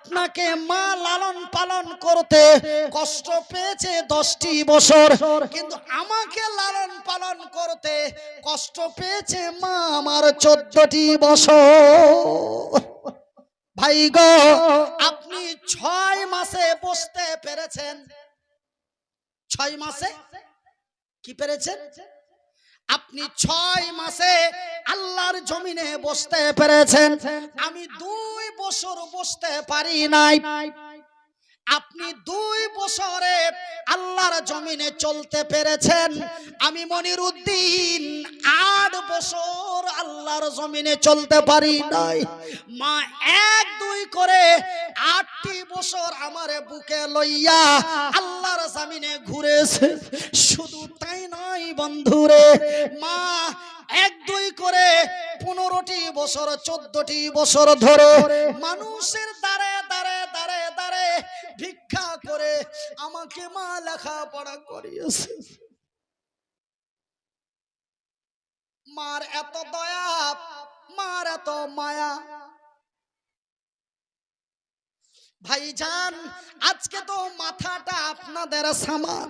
আপনাকে মা লালন পালন করতে কষ্ট পেয়েছে 10টি বছর, কিন্তু আমাকে লালন পালন করতে কষ্ট পেয়েছে মা আমার 14টি বছর। ভাই গো, আপনি 6 মাসে বসতে পেরেছেন? 6 মাসে কি পেরেছেন? আপনি 6 মাসে আল্লাহর জমিনে বসতে পেরেছেন, আমি 2 বছর বসতে পারি নাই। আপনি 2 বছরে আল্লাহর জমিনে চলতে পেরেছেন, আমি মনিরউদ্দিন 8 বছর আল্লাহর জমিনে চলতে পারি নাই। মা 1-2 করে 8টি বছর আমারে বুকে লইয়া আল্লাহর জমিনে ঘুরেছে। শুধু তাই নয় বন্ধুরে, মা 1-2 করে 15টি বছর 14টি বছর ধরে মানুষের দ্বারে দ্বারে দ্বারে দ্বারে ভিক্ষা করে আমাকে মা লেখাপড়া করিয়েছে। মার এত দয়া, মার এত মায়া। ভাইজান, আজকে তো মাথাটা আপনাদের সমান,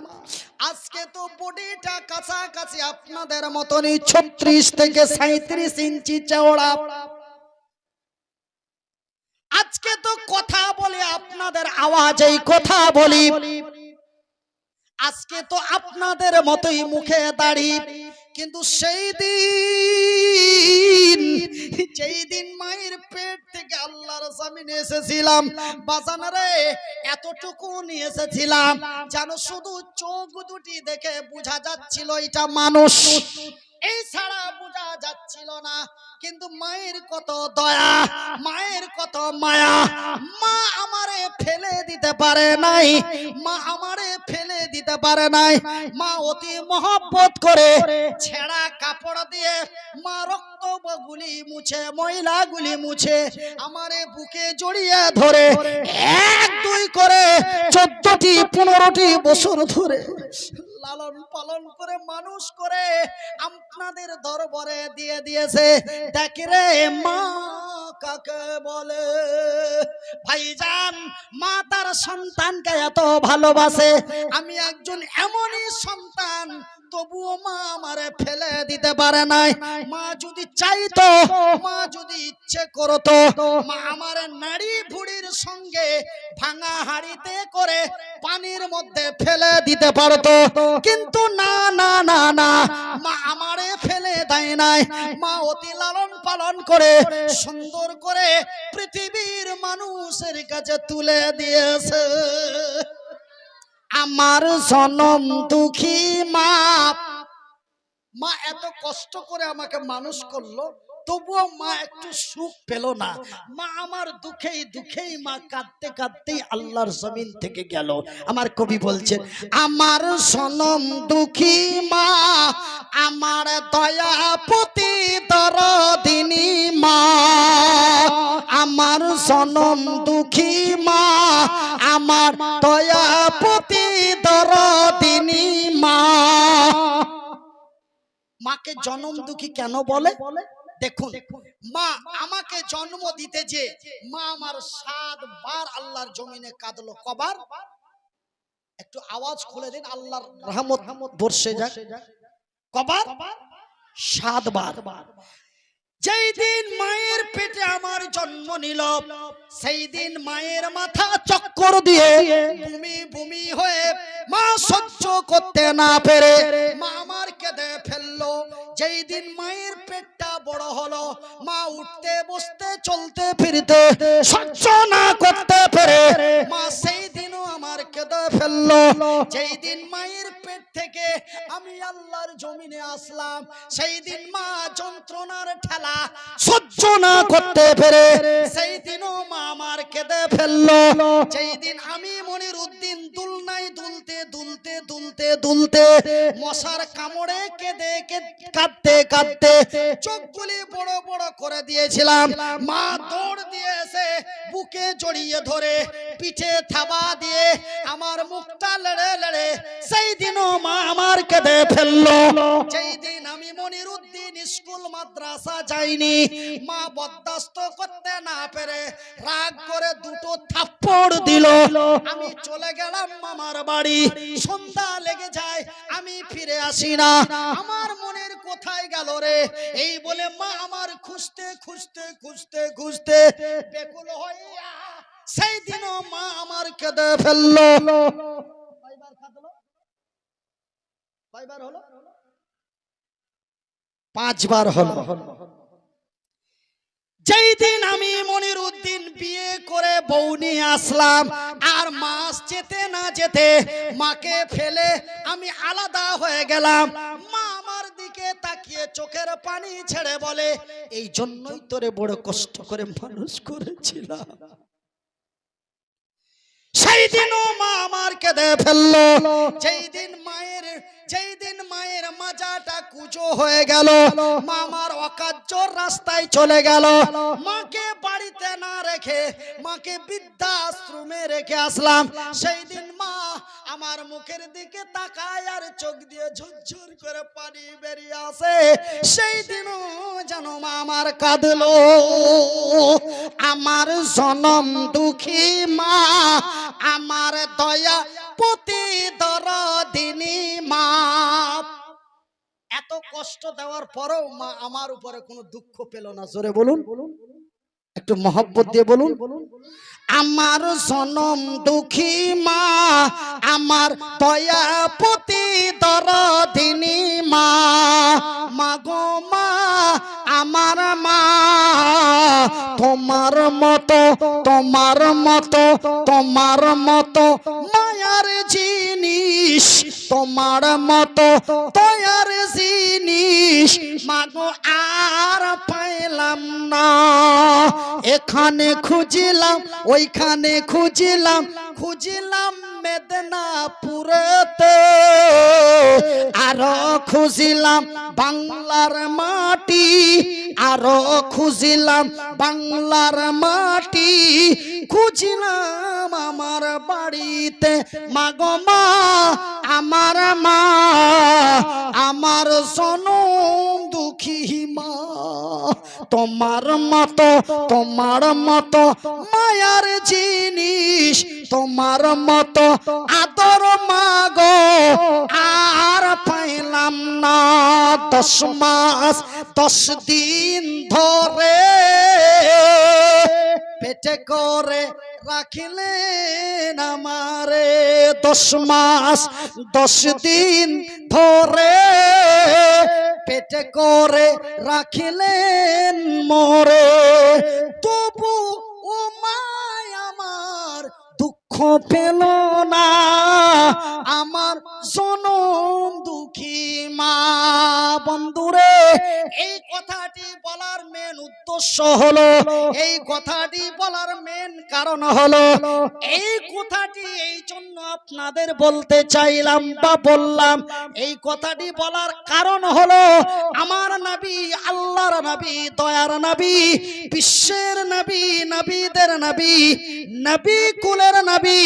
আজকে তো বডিটা কাছাকাছি আপনাদের মতনই 36 থেকে 37 ইঞ্চি চওড়া। আজকে তো কথা বলে আপনাদের আওয়াজেই কথা বলি, আজকে তো আপনাদের মতোই মুখে দাড়ি। কিন্তু সেই দিন, যেই দিন মায়ের পেট থেকে আল্লাহর জমিনে এসেছিলাম বাজানারে, এতটুকু নিয়ে এসেছিলাম যেন শুধু চোখ দুটি দেখে বোঝা যাচ্ছিল এটা মানুষ, এই ছাড়া বোঝা যাচ্ছিল না। কিন্তু মায়ের কত দয়া, মায়ের কত মায়া, মা আমারে ফেলে দিতে পারে নাই, মা আমারে ফেলে দিতে পারে নাই। মা অতি মহব্বত করে ছেঁড়া কাপড় দিয়ে মা রক্তগুলি মুছে, ময়লাগুলি মুছে আমারে বুকে জড়িয়ে ধরে 1-2 করে 14টি 15টি বছর ধরে লালন পালন করে মানুষ করে আপনাদের দরবারে দিয়ে দিয়েছে। দেখ রে মা কাকে বলে। ভাইজান, মা তার সন্তানকে এত ভালোবাসে। আমি একজন এমনই সন্তান, তবুও মা আমারে ফেলে দিতে পারে নাই। মা যদি চাইতো, মা যদি ইচ্ছে করতো, মা আমার নাড়ি ভুড়ির সঙ্গে ভাঙা হাড়িতে করে পানির মধ্যে ফেলে দিতে পারতো, কিন্তু না না না না, মা আমারে ফেলে দেয় নাই। মা অতি লালন পালন করে সুন্দর করে পৃথিবীর মানুষের কাছে তুলে দিয়েছে। আমার জনম দুঃখী মা, মা এত কষ্ট করে আমাকে মানুষ করলো, তবুও মা একটু সুখ পেল না। মা আমার দুঃখেই দুঃখেই মা কাঁদতে কাঁদতেই আল্লাহর জমিন থেকে গেল। আমার কবি বলছেন, আমার জনম দুঃখী মা, আমার দয়াপতি দরদিনী মা, আমার জনম দুঃখী মা, আমার দয়াপতি দরদিনী মা। মাকে জনম দুঃখী কেন বলে? দেখুন, মা আমাকে জন্ম দিতে যে মা আমার 7 বার আল্লাহর জমিনে কাঁদলো। কবার? একটু আওয়াজ খুলে দিন, আল্লাহর রহমত বর্ষে যাক। কবার? 7 বার। যেই দিন মায়ের পেটে আমার জন্ম নিল, সেই দিন মায়ের মাথা চক্কর দিয়ে বমি বমি হয়ে মা সহ্য করতে না পেরে মা আমার কেঁদে ফেললো। যেই দিন মায়ের পেটটা বড় হলো, মা উঠতে বসতে চলতে ফিরতে সহ্য না করতে পেরে মা সেই দিনও আমার কেঁদে ফেললো। যেই দিন মায়ের পেট থেকে আমি আল্লাহর জমিনে আসলাম, সেই দিন মা যন্ত্রণার ঠেলা সহ্য না করতে পেরে সেই দিনও মা আমার কেঁদে ফেললো। যেই দিন আমি মনিরউদ্দিন দুলনায় দুলতে দুলতে দুলতে দুলতে মশার কামড়ে কেঁদে কাঁদতে কাঁদতে চোখগুলি বড় বড় করে দিয়েছিলাম, মা দৌড় দিয়ে এসে বুকে জড়িয়ে ধরে পিঠে থাবা দিয়ে আমার মুখটা লেড়ে লেড়ে সেই দিনও মা আমার কেঁদে ফেললো। যেই দিন আমি মনিরুদ্দিন স্কুল মাদ্রাসা যাইনি, মা বরদাস্ত করতে না পেরে রাগ করে দুটো থাপ্পড় দিল। আমি চলে গেলাম মামার বাড়ি, সন্ধ্যা লেগে যায়, আমি ফিরে আসি না। আমার মনের কোথায় গেল রে, এই বলে মা আমার খুঁজতে খুঁজতে খুঁজতে খুঁজতে বেকুল হইয়া সেই দিনও মা আমার কেঁদে ফেললো। কয়বার কাঁদলো? কয়বার হলো? 5 বার হলো। যেই দিন আমি মনিরুদ্দিন বিয়ে করে বউ নিয়ে আসলাম, আর মাস যেতে না যেতে মাকে ফেলে আমি আলাদা হয়ে গেলাম। মা আমার দিকে তাকিয়ে চোখের পানি ছেড়ে বলে, এই জন্যই তোরে বড় কষ্ট করে মানুষ করেছিলাম। সেই দিনও মা আমার কেঁদে ফেললো। যেই দিন মায়ের মাজাটা কুচো হয়ে গেল, মা আমার অকার্যর রাস্তায় চলে গেল। মাকে বাড়িতে না রেখে মাকে বৃদ্ধাশ্রমে রেখে আসলাম। সেই দিন মা আমার মুখের দিকে তাকায় আর চোখ দিয়ে ঝরঝর করে পানি বেরিয়ে আসে। সেই দিনও যেন মা আমার কাঁদলো। আমার জনম দুঃখী মা, আমার দয়া পতি দরদিনী মা। এত কষ্ট দেওয়ার পরেও মা আমার উপরে কোনো দুঃখ পেল না। জোরে বলুন, একটু মহব্বত দিয়ে বলুন। আমার জনম দুঃখী মা, আমার দয়া পতি দরদিনী মা। মাগো মা, আমার মা, তোমার মতো তোমার মতো তোমার মতো মায়ার জিনিস, তোমার মতো দয়ার জিনিস মাগো আর পাইলাম না। এখানে খুঁজিলাম, ওইখানে খুঁজিলাম, খুঁজিলাম মেদিনীপুরেতে, আরো খুঁজিলাম বাংলার মাটি, আরো খুঁজিলাম বাংলার মাটি, খুঁজিলাম আমার বাড়িতে। মাগো মা, আমার মা, আমার জনম দুঃখী মা, তোমার মতো তোমার মতো মায়ার জিনিস, তোমার মতো আদর মাগো আর পাইলাম না। 10 মাস 10 দিন ধরে পেটে করে রাখিলেন আমারে। 10 মাস 10 দিন ধরে পেটে করে রাখিলেন মোরে। তবু ও মায় আমার দুঃখ পেল না, আমার জনম দুঃখী মা। বন্ধুরে, এই কথাটি বলার মেন উদ্দেশ্য হলো, এই কথাটি বলার মেন কারণ হলো, এই কথাটি এই জন্য আপনাদের বলতে চাইলাম বা বললাম। এই কথাটি বলার কারণ হলো, আমার নবী, আল্লাহর নবী, দয়ার নবী, বিশ্বের নবী, নবীদের নবী, নবী কুলের নবী,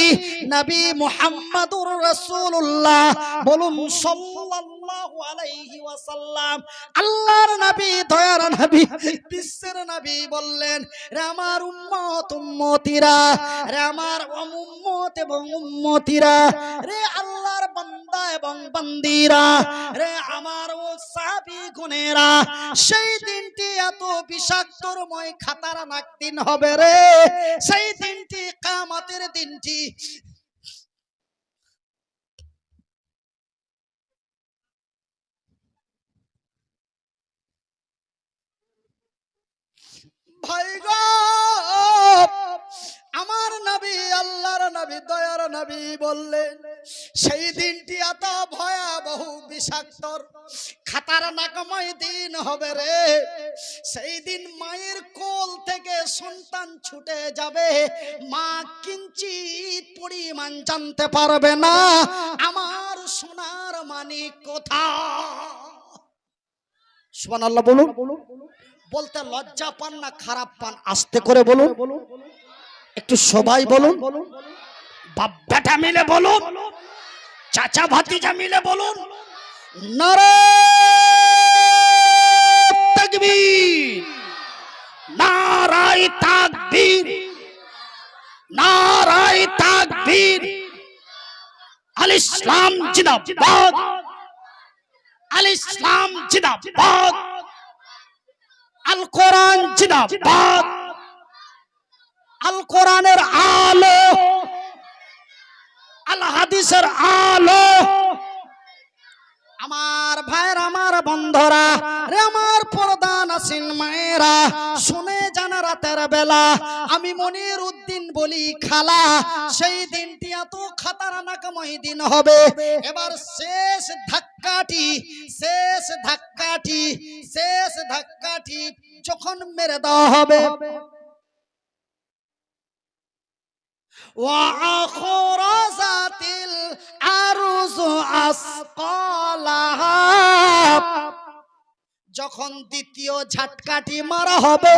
নবী মুহাম্মাদুর রাসূলুল্লাহ, বলুন সাল্লাল্লাহু আলাইহি ওয়াসাল্লাম। আল্লাহর নবী, দয়ার নবী, বিশ্বের নবী বললেন, রে আমার উম্মত উম্মতিরা, রে আমার উম্মত এবং উম্মতিরা, রে আল্লাহর বান্দা এবং বান্দিরা, রে আমার ও সাহাবী গুনেরা, সেই দিনটি এত বিষাক্তময় খাতারনাক দিন হবে রে। সেই দিনটি কিয়ামতের দিনটি। ভাই গো, আমার নবী, আল্লাহর নবী, দয়ার নবী বললেন, সেই দিনটি এত ভয়াবহ বিষাক্ত খাতারনাকময় দিন হবে রে। সেই দিন মায়ের কোল থেকে সন্তান ছুটে যাবে, মা কিঞ্চিত পরিমাণ জানতে পারবে না আমার সোনার মানিক কোথায়। সুবহানাল্লাহ বলুন। বলতে লজ্জা পান না খারাপ পান? আস্তে করে বলুন, একটু সবাই বলুন, বাপ বেটা মিলে বলুন, চাচা ভাতিজা মিলে বলুন, নারে তাকবীর, নারায়ে তাকবীর, নারায়ে তাকবীর। আল ইসলাম জিন্দাবাদ, আল ইসলাম জিন্দাবাদ, আল কোরআন জিন্দাবাদ। আল কোরআনের আলো, আল হাদিসের আলো। আমার ভাইয়ের, আমার বন্ধুরা রে, আমার পর্দা নাসিন মায়েরা, শুনে জানা রাতের বেলা আমি মনির উদ্দিন বলি খালা, সেই দিনটি এত খাতারনাকময় দিন হবে। এবার শেষ ধাক্কাটি, শেষ ধাক্কাটি, শেষ ধাক্কাটি যখন মেরে দেওয়া হবে, ওয়াখরাজাতিল আরজু আসকালাহা, যখন দ্বিতীয় ঝাটকাটি মারা হবে,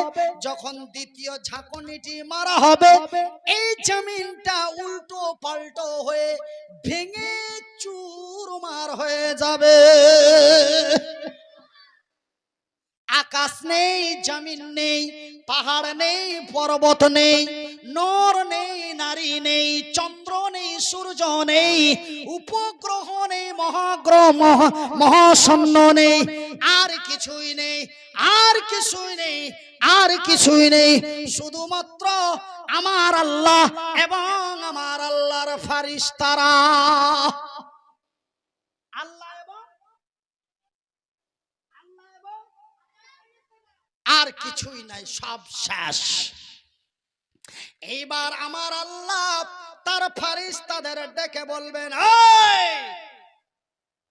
যখন দ্বিতীয় ঝাঁকুনিটি মারা হবে, এই জমিনটা উল্টো পাল্টো হয়ে ভেঙে চুরমার হয়ে যাবে। আকাশ নেই, জমিন নেই, পাহাড় নেই, পর্বত নেই, নর নেই, নারী নেই, চন্দ্র নেই, সূর্য নেই, উপগ্রহ নেই, মহাগ্রহ মহাশূন্য নেই, আর কিছুই নেই, আর কিছুই নেই, আর কিছুই নেই। শুধুমাত্র আমার আল্লাহ এবং আমার আল্লাহর ফেরেশতারা। আল্লাহ এবং আর কিছুই নাই, সব শেষ। এইবার আমার আল্লাহ তার ফেরেশতাদের ডেকে বলবেন,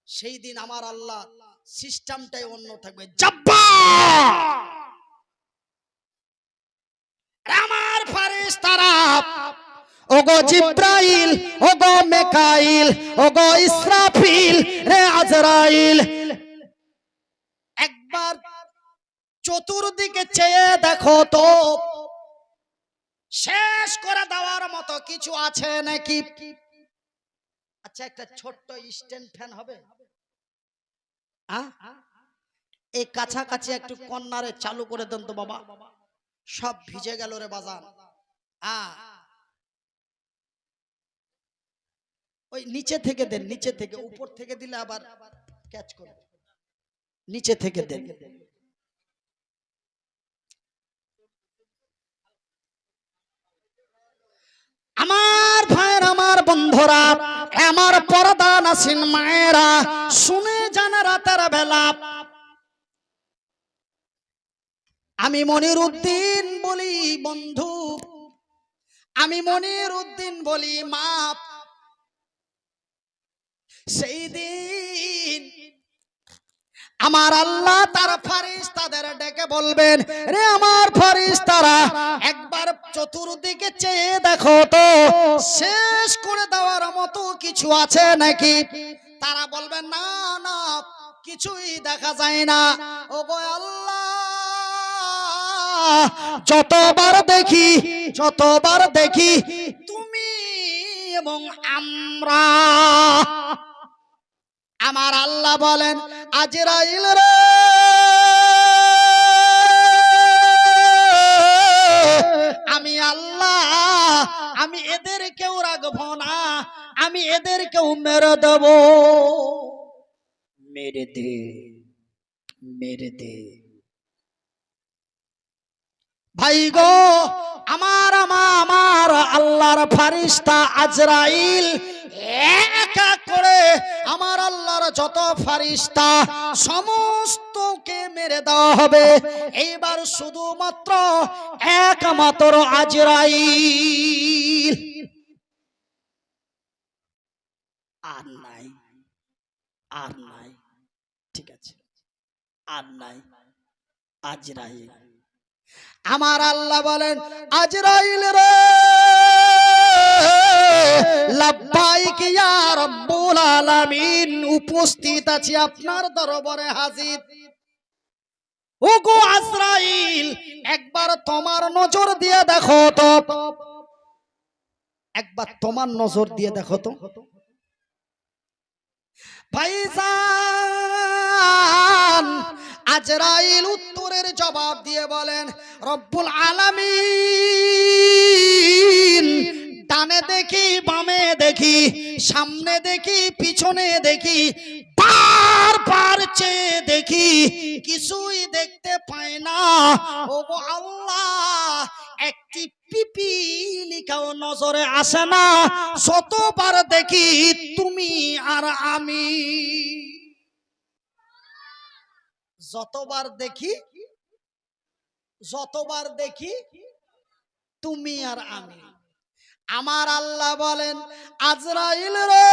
সেই দিন আমার আল্লাহ সিস্টেমটাই অন্য থাকবে। জাব্বার, আমার ফেরেশতারা, ওগো জিব্রাইল, ওগো মিকাইল, ওগো ইসরাফিল, রে আজরাইল, একবার চতুর্দিকে চেয়ে দেখো তো শেষ করে দেওয়ার মতো কিছু আছে নাকি। আচ্ছা, একটা ছোট্ট স্ট্যান্ড ফ্যান হবে, এই কাছাকাছি একটু কর্নারে চালু করে দেন তো বাবা, সব ভিজে গেল রে বাজান। ওই নিচে থেকে দেন, নিচে থেকে, উপর থেকে দিলে আবার ক্যাচ করে, নিচে থেকে দেন। আমার ভাইয়ের, আমার বন্ধুরা, আমার পর্দা নাসিন মায়েরা, শুনে জানা রাতের বেলা আমি মনির উদ্দিন বলি বন্ধু, আমি মনির উদ্দিন বলি মা, সেই দিন আমার আল্লাহ তার ফেরেশতাদের ডেকে বলবেন, রে আমার ফেরেশতারা, একবার চতুর্দিকে চেয়ে দেখো তো শেষ করে দেওয়ার মতো কিছু আছে নাকি। তারা বলবেন, না না, কিছুই দেখা যায় না। ওগো আল্লাহ, যতবার দেখি, যতবার দেখি তুমি এবং আমরা। আমার আল্লাহ বলেন, আজরাইল রে, আমি আল্লাহ, আমি এদের কেউ রাখবো না, আমি এদের কেউ মেরে দেব। মেরে দে, মেরে দে। ভাই গো, আমার আমার আল্লাহর ফেরেশতা আজরাইল এক এক করে আমার আল্লাহর যত ফেরেশতা সমস্তকে মেরে দেওয়া হবে। এইবার শুধুমাত্র একমাত্র আজরাইল আর নাই, আর নাই, ঠিক আছে, আর নাই, আজরাইল। আমার আল্লাহ বলেন, আজরাইল রে, লাব্বাইক ইয়া রাব্বুল আলামিন, উপস্থিত আছি আপনার দরবারে হাজির। ওগো আজরাইল, একবার তোমার নজর দিয়ে দেখো তো, একবার তোমার নজর দিয়ে দেখো তো। ভাইজান, আজরাইল উত্তরের জবাব দিয়ে বলেন, রব্বুল আলামিন, ডানে দেখি বামে দেখি, সামনে দেখি পিছনে দেখি, বারবার চেয়ে দেখি, কিছুই দেখতে পাই না। ওগো আল্লাহ, একটি পিপিলিকাও নজরে আসে না। শতবার দেখি তুমি আর আমি, যতবার দেখি তুমি আর আমি। আমার আল্লাহ বলেন, আজরাইল রে,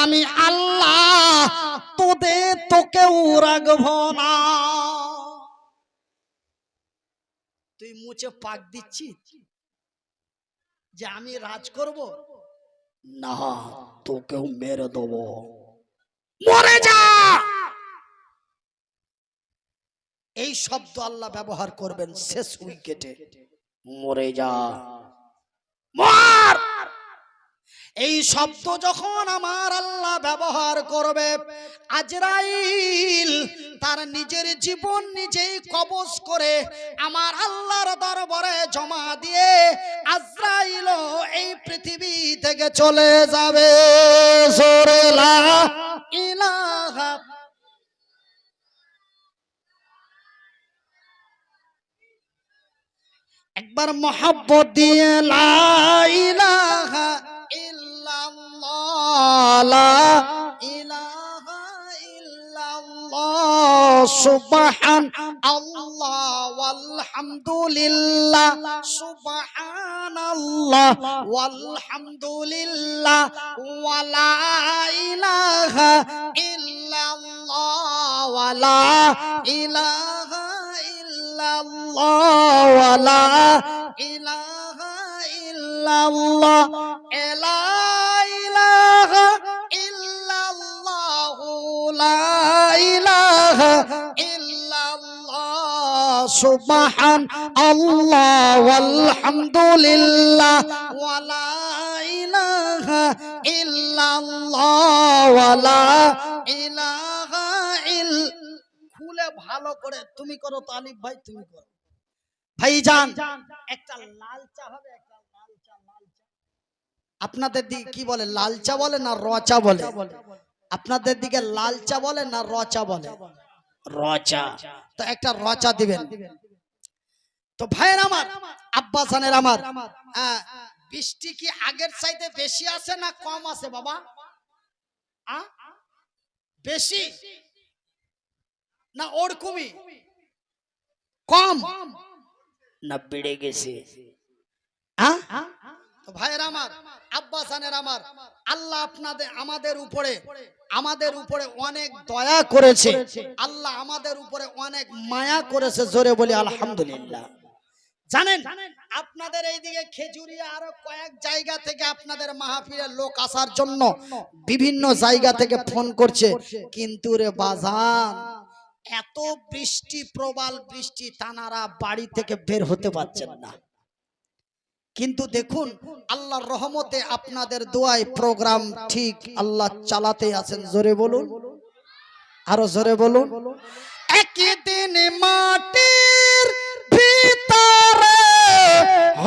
আমি আল্লাহ তোকেও রাখবো না। তুই মুছে পাক দিচ্ছি যে আমি রাজ করব না, তোকেও মেরে দেবো, মরে যা। এই শব্দ আল্লাহ ব্যবহার করবেন শেষ উইকেটে, মরে যা, মর। এই শব্দ যখন আমার আল্লাহ ব্যবহার করবে, আজরাইল তার নিজের জীবন নিজেই কবজ করে আমার আল্লাহর দরবারে জমা দিয়ে আজরাইল এই পৃথিবী থেকে চলে যাবে। জোরে লা ইলাহা, একবার মোহাব্বত দিয়ে লা ইলাহা ইল্লাল্লাহ, লা ইলাহা ইল্লাল্লাহ, সুবহানাল্লাহ ওয়ালহামদুলিল্লাহ, সুবহানাল্লাহ ওয়ালহামদুলিল্লাহ, ওয়া লা ইলাহা ইল্লাল্লাহ, ওয়া লা ইলাহা ইল্লাল্লাহ, ওয়া লা ইলাহা ইল্লাল্লাহ, লা ইলাহা ইল্লাল্লাহ, লা ইলাহা ইল্লাল্লাহ, সুবহানাল্লাহ ওয়ালহামদুলিল্লাহ, ওয়া লা ইলাহা ইল্লাল্লাহ, ওয়া লা ইলাহা ইল্লাল্লাহ। খুলে ভালো করে তুমি করো তো আলিফ ভাই, তুমি করো ভাইজান। একটা লাল চা হবে, একটা লাল চা। আপনাদের দিকে কি বলে, লাল চা বলে না রচা বলে? আপনাদের দিকে লাল চা বলে না রচা বলে? রচা। তো একটা রচা দিবেন। তো ভাইয়ের আমার, আব্বা জানের আমার, বৃষ্টি কি আগের চাইতে বেশি আছে না কম আছে বাবা? বেশি না ওরকমই? কম না বেড়ে গেছে? তো ভাইয়ের আমার, আব্বা জানের আমার, আল্লাহ আপনাদের আমাদের উপরে অনেক দয়া করেছে। আল্লাহ আমাদের উপরে অনেক মায়া করেছে। জোরে বলি আলহামদুলিল্লাহ। জানেন আপনাদের এইদিকে খেজুরিয়া আরো কয়েক জায়গা থেকে আপনাদের মাহফিলের লোক আসার জন্য বিভিন্ন জায়গা থেকে ফোন করছে, কিন্তু রে বাজান, এত বৃষ্টি, প্রবল বৃষ্টি, তানারা বাড়ি থেকে বের হতে পারছেন না। কিন্তু দেখুন আল্লাহর রহমতে আপনাদের দোয়ায় প্রোগ্রাম ঠিক আল্লাহ চালাতে আছেন। জোরে বলুন, আরো জোরে বলুন। একদিন মাটির ভিতরে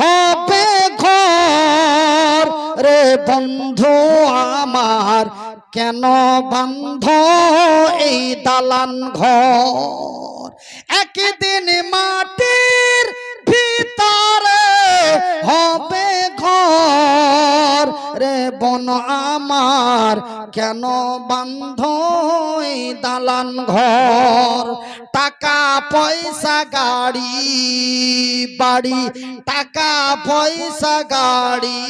হবে ঘর রে বন্ধু আমার, কেন বন্ধ এই দালান ঘর? একদিন মাটির ভিতরে হবে ঘর রে বোন আমার, কেন বন্ধ এই দালান ঘর? টাকা পয়সা গাড়ি বাড়ি, টাকা পয়সা গাড়ি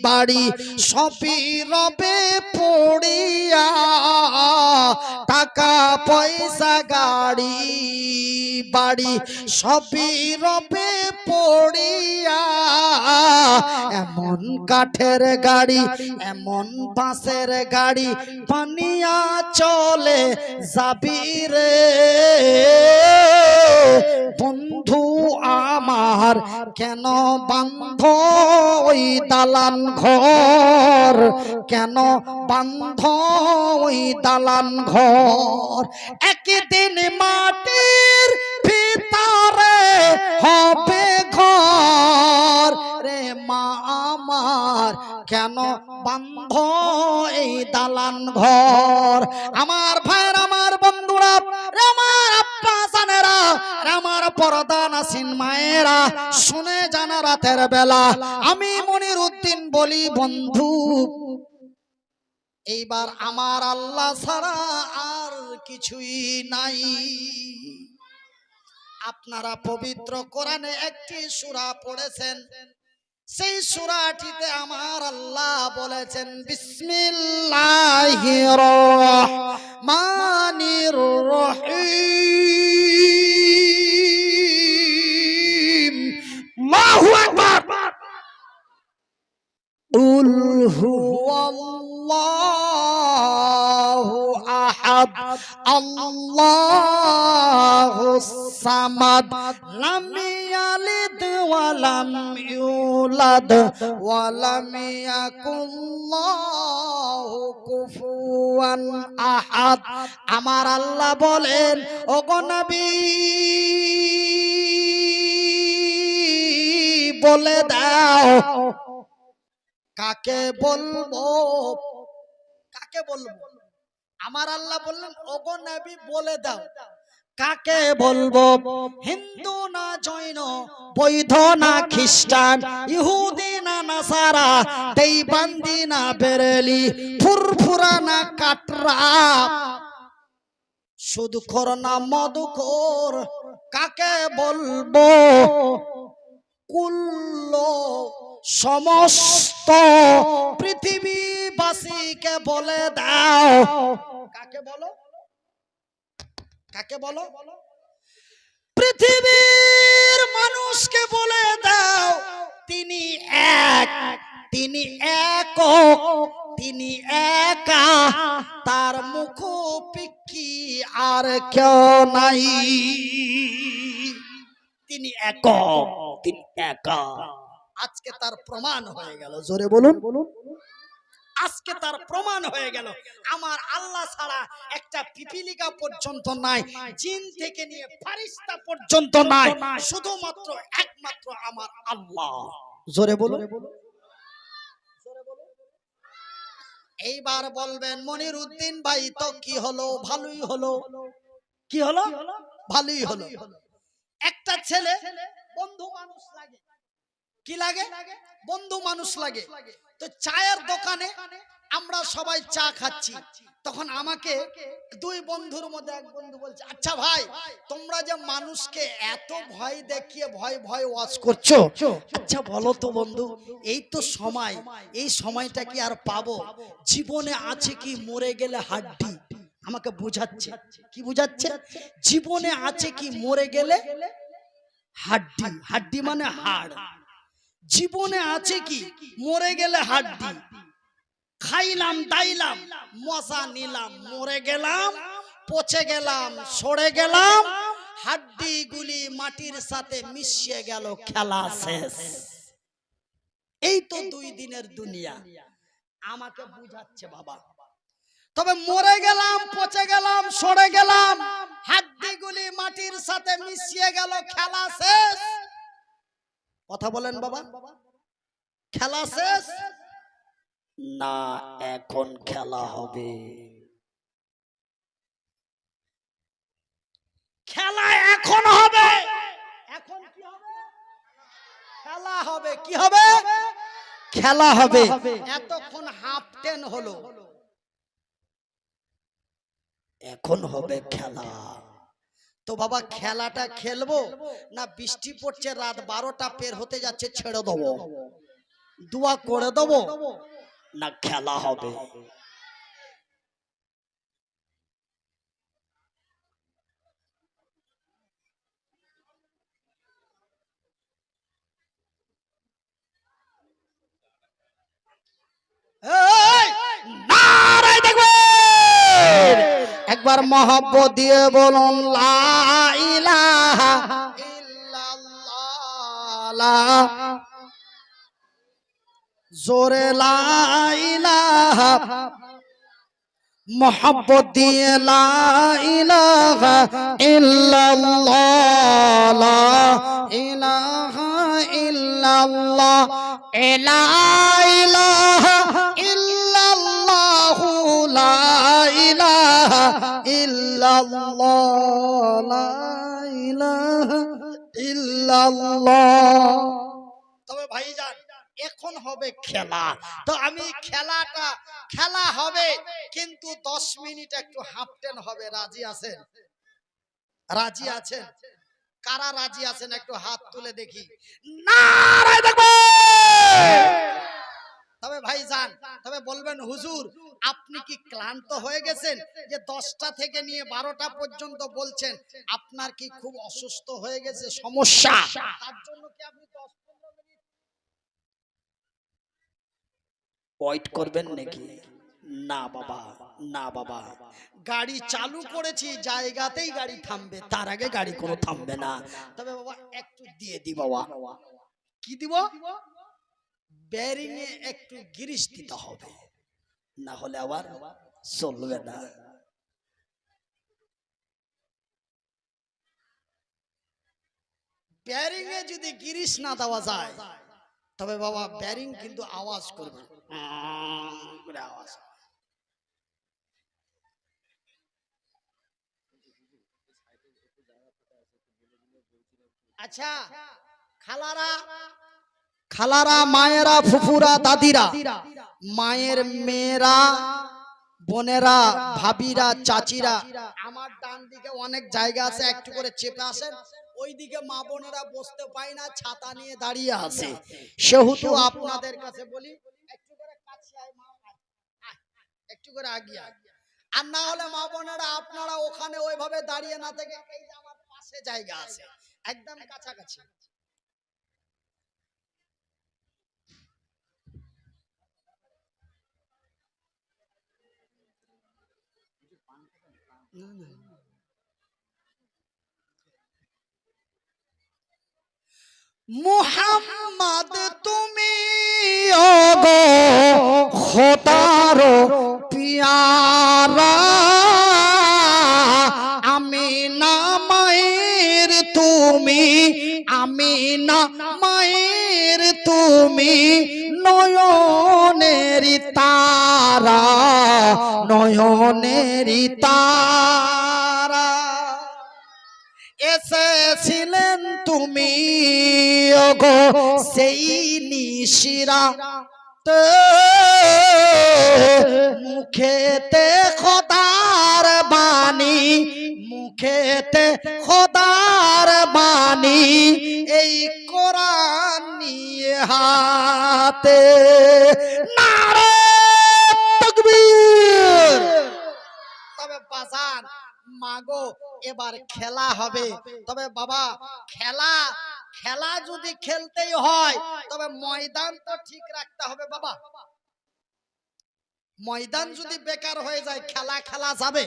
বাড়ি সবই রবে পড়িয়া, টাকা পয়সা গাড়ি বাড়ি সবই রবে পড়িয়া। এমন কাঠের গাড়ি, এমন বাঁশের গাড়ি পানিয়া চলে যাবি রে বন্ধু আমার কেন বান্ধ ওই দালান ঘর, কেন বান্ধ ওই দালান ঘর, একদিন মাটির ভিতরে হবে ঘর রে মা আমার কেন বান্ধ এই দালান ঘর। আমার ভাইয়ের, আমার বন্ধুরা, আমার আব্বা জানেরা, আমার পর্দা নাসিন মায়েরা, শুনে জানা রাতের বেলা আমি মনির উদ্দিন বলি বন্ধু, এইবার আমার আল্লাহ ছাড়া আর কিছুই নাই। আপনারা পবিত্র কোরআনে একটি সূরা পড়েছেন, সেই সূরাটিতে আমার আল্লাহ বলেছেন বিসমিল্লাহির রহমানির রহিম। আল্লাহু আকবার। কুল হুয়াল্লাহু আহাদ আল্লাহুস সামাদ লাম ইয়ালিদ ওয়া লাম ইউলাদ ওয়া লাম ইয়াকুল্লাহু কুফুয়ান আহাদ। আমার আল্লাহ বলেন, ওগো নবী বলে দাও, কাকে বলবো, কাকে বলবো? আমার আল্লাহ বললেন, ওগো নবী বলে দাও, কাকে বলবো? হিন্দু না জৈন, বৌদ্ধ না খ্রিস্টান, ইহুদি না নাসারা, দেওবন্দি না বেরেলি, ফুরফুরা না কাটরা, সুদখোর না মদখোর, কাকে বলবো? কুল্লো সমস্ত পৃথিবীবাসীকে বলে দাও। কাকে বলো? কাকে বলো? পৃথিবীর মানুষকে বলে দাও, তিনি এক, তিনি একক, তিনি একা, তার মুখোপেক্ষী আর কেউ নাই। তিনি একক, তিনি একা। আজকে তার প্রমাণ হয়ে গেল, জোরে বলুন। আজকে তার প্রমাণ হয়ে গেল আমার আল্লাহ ছাড়া একটা পিপিলিকা পর্যন্ত নাই, জিন থেকে নিয়ে ফারিস্তা পর্যন্ত নাই, শুধুমাত্র একমাত্র আমার আল্লাহ। জোরে বলুন। এইবার বলবেন মনির উদ্দিন ভাই তো কি হলো? ভালোই হলো। কি হলো? ভালোই হলো। একটা ছেলে বন্ধু মানুষ লাগে, কি লাগে? বন্ধু মানুষ লাগে। তো চায়ের দোকানে আমরা সবাই চা খাচ্ছি, তখন আমাকে দুই বন্ধুর মধ্যে এক বন্ধু বলছে, আচ্ছা ভাই, তোমরা যে মানুষকে এত ভয় দেখিয়ে ভয় ভয় ওয়াজ করছো, আচ্ছা বলো তো বন্ধু, এই তো সময়, এই সময়টা কি আর পাবো? জীবনে আছে কি মরে গেলে হাড্ডি? আমাকে বুঝাচ্ছে। কি বুঝাচ্ছে? জীবনে আছে কি মরে গেলে হাড্ডি। হাড্ডি মানে হাড়। জীবনে আছে কি মরে গেলে হাড্ডি। খাইলাম দাইলাম মজা নিলাম, মরে গেলাম, পচে গেলাম, সরে গেলাম, হাড্ডি গুলি মাটির সাথে মিশিয়ে গেল, খেলা শেষ। এই তো 2 দিনের দুনিয়া। আমাকে বুঝাচ্ছে বাবা, তবে মরে গেলাম, পচে গেলাম, সরে গেলাম, হাড্ডি গুলি মাটির সাথে মিশিয়ে গেল, খেলা শেষ। কথা বলেন বাবা, খেলা শেষ না এখন খেলা হবে? খেলা এখন হবে। এখন কি হবে? খেলা হবে। কি হবে? খেলা হবে। এতক্ষণ হাফ টেন হলো, এখন হবে খেলা। তো বাবা খেলাটা খেলবো না বৃষ্টি পড়ছে, রাত 12টা পের হতে যাচ্ছে, ছেড়ে দেবো, দোয়া করে দেবো, না খেলা হবে? একবার মহব্বত দিয়ে বলুন লা ইলাহা ইল্লাল্লাহ। লা জোরে লা ইলাহা মোহাব্বত দিয়ে লা ইলাহা ইল্লাল্লাহ লা ইলাহা ইল্লাল্লাহ লা ইলাহা ইল্লাল্লাহ লা ইলাহা ইল্লাল্লাহ লা ইলাহা ইল্লাল্লাহ। তবে ভাইজান এখন হবে খেলা, তো আমি খেলা হবে কিন্তু 10 মিনিট একটু হাফ টাইম হবে। রাজি আছেন? রাজি আছেন? কারা রাজি আছেন একটু হাত তুলে দেখি। নারায়ে তাকবীর। তবে ভাইজান তবে বলবেন হুজুর আপনি কি ক্লান্ত হয়ে গেছেন যে 10টা থেকে নিয়ে 12টা পর্যন্ত বলছেন? আপনার কি খুব অসুস্থ হয়ে গেছে সমস্যা, তার জন্য কি আপনি 10-15 মিনিট ওয়েট করবেন নাকি? না বাবা, না বাবা, গাড়ি চালু করেছি জায়গাতেই গাড়ি থামবে, তার আগে গাড়ি কোনো থামবে না। তবে বাবা একটু দিয়ে দি বাবা। কি দিব? বেরিং এ একটু গ্রিস দিতে হবে, না হলে আবার চলবে না। বেরিং এ যদি গ্রিস না দেওয়া যায় তবে বাবা বেরিং কিন্তু আওয়াজ করবে, আওয়াজ। আচ্ছা খালারা, মায়েরা, ফুফুরা, দাদিরা, মায়ের মেয়েরা, বোনেরা, ভাবিরা, চাচিরা, আমার ডান দিকে অনেক জায়গা আছে, একটু করে চেপে আসেন। ওইদিকে মা বোনেরা বসতে পায় না, ছাতা নিয়ে দাঁড়িয়ে আছে। সেহেতু আপনাদের কাছে বলি একটু করে কাছে আয় মা, একটু করে আগিয়ে আয়। আর না হলে মা বোনেরা আপনারা ওখানে ওইভাবে দাঁড়িয়ে না থেকে এই যে আমার পাশে জায়গা আছে একদম কাছাকাছি। মুহাম্মদ তুমি ওগো খোদার পিয়ারা, আমিনা মায়ের তুমি, আমিনা মায়ের তুমি, নয়নের তারা, নয়নের তারা। এসেছিলেন তুমি ওগো সেই নিশিরা, মুখেতে খোদার বাণী, মুখেতে খোদার বাণী, এই কোরআন নিয়ে হাতে। নারায়ে তাকবীর। তবে বাজান মাগো এবার খেলা হবে। তবে বাবা খেলা যদি খেলতেই হয় তবে ময়দান তো ঠিক রাখতে হবে বাবা। ময়দান যদি বেকার হয়ে যায় খেলা যাবে?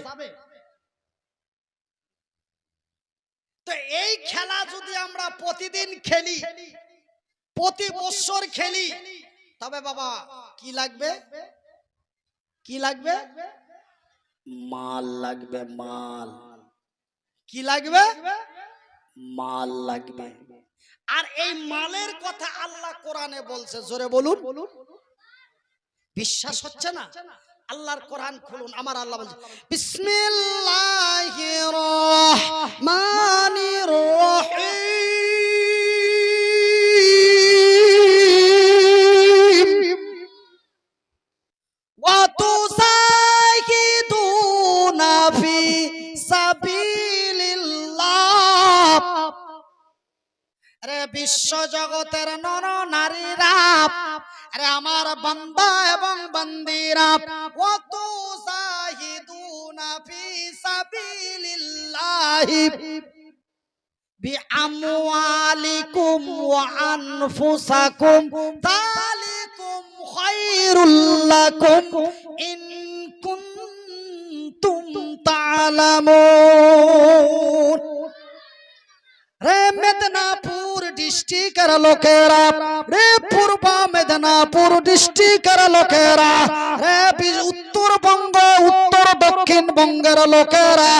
তো এই খেলা যদি আমরা প্রতিদিন খেলি, প্রতি বছর খেলি, তবে বাবা কি লাগবে? কি লাগবে? মাল লাগবে, মাল। কি লাগবে? মাল লাগবে। আর এই মালের কথা আল্লাহ কোরআনে বলছে, জোরে বলুন। বিশ্বাস হচ্ছে না? আল্লাহর কোরআন খুলুন। আমার আল্লাহ বলছে বিসমিল্লাহির রহমানির রহিম, ওয়া তুসাইদুনা ফি সাবিলিল্লাহ। আরে বিশ্ব জগতের নর নারীরা, আরে আমার বান্দা এবং বান্দিরা, ওয়া তুসাইদুনা ফি সাবিলিল্লাহি বিআমওয়ালিকুম ওয়া আনফুসাকুম, যালিকুম খায়রুল লাকুম ইন কুনতুম তা'লামুন। রে মেদিনীপুর ডিস্ট্রিক্ট ডিস্ট্রিক্টের লোকেরা, রে পূর্ব মেদিনীপুর ডিস্ট্রিক্টের লোকেরা, রে উত্তরবঙ্গ উত্তর দক্ষিণ বঙ্গের লোকেরা,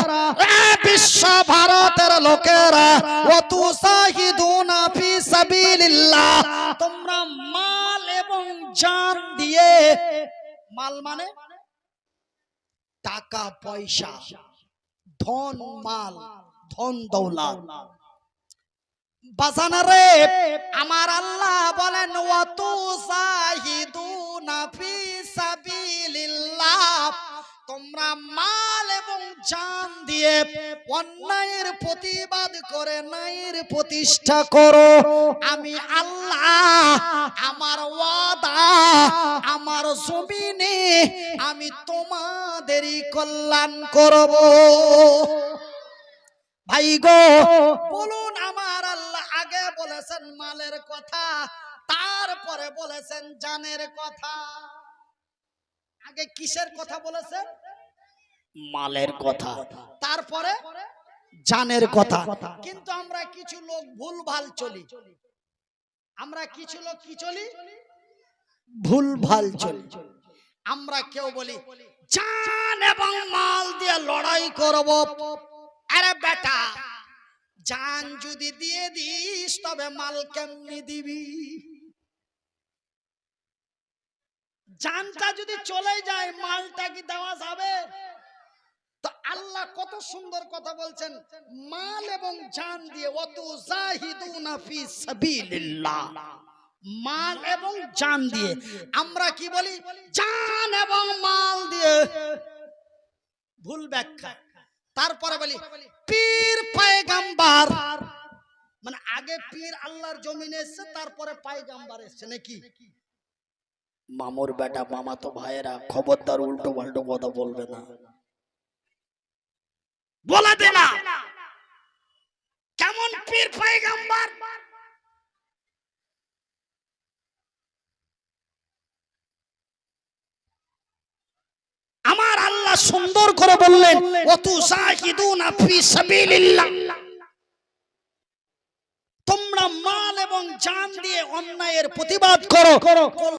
রে বিশ্ব ভারতের লোকেরা, ওয়াতুসাহিদুনা ফি সাবিলিল্লাহ, তোমরা মাল এবং জান দিয়ে, মাল মানে টাকা পয়সা, ধন মাল, ধন দৌলত, বাজানারে আমার আল্লাহ বলেন ওয়াতুসাহিদুনা ফি সাবিলিল্লাহ, তোমরা মাল এবং জান দিয়ে অন্যায়ের প্রতিবাদ করে ন্যায়ের প্রতিষ্ঠা করো। আমি আল্লাহ আমার ওয়াদা, আমার জমিনে আমি তোমাদেরই কল্যাণ করব। ভাই গো বলুন, আমার আল্লাহ আগে বলেছেন মালের কথা, তারপরে বলেছেন জানের কথা। আগে কিসের কথা বলেছেন? মালের কথা, তারপরে জানের কথা। কিন্তু আমরা কিছু লোক ভুল ভাল চলি, আমরা কিছু লোক কি চলি? ভুল ভাল চলি। আমরা কেউ বলি জান এবং মাল দিয়ে লড়াই করব। আরে বেটা, জান যদি দিয়ে দিস তবে মাল কেমনি দিবি? জানটা যদি চলে যায় মালটা কি দেওয়া যাবে? তো আল্লাহ কত সুন্দর কথা বলছেন, মাল এবং জান দিয়ে ওয়াতুজাহিদুনা ফি সাবিলিল্লাহ, মাল এবং জান দিয়ে। আমরা কি বলি? জান এবং মাল দিয়ে, ভুল ব্যাখ্যা। তারপরে বলি পীর পয়গম্বর, মানে আগে পীর আল্লাহর জমিনে এসেছে, তারপরে পয়গম্বর এসেছে নাকি? মামুর বেটা, মামা তো ভাইয়েরা, খবরদার উল্টো পাল্টো কথা বলবে না, বলে দে না কেমন পীর পয়গম্বর। আমার আল্লাহ সুন্দর করে বললেন ওয়াতুজাহিদুনা ফি সাবিলিল্লাহ, তোমরা মাল এবং জান দিয়ে অন্যায়ের প্রতিবাদ করো।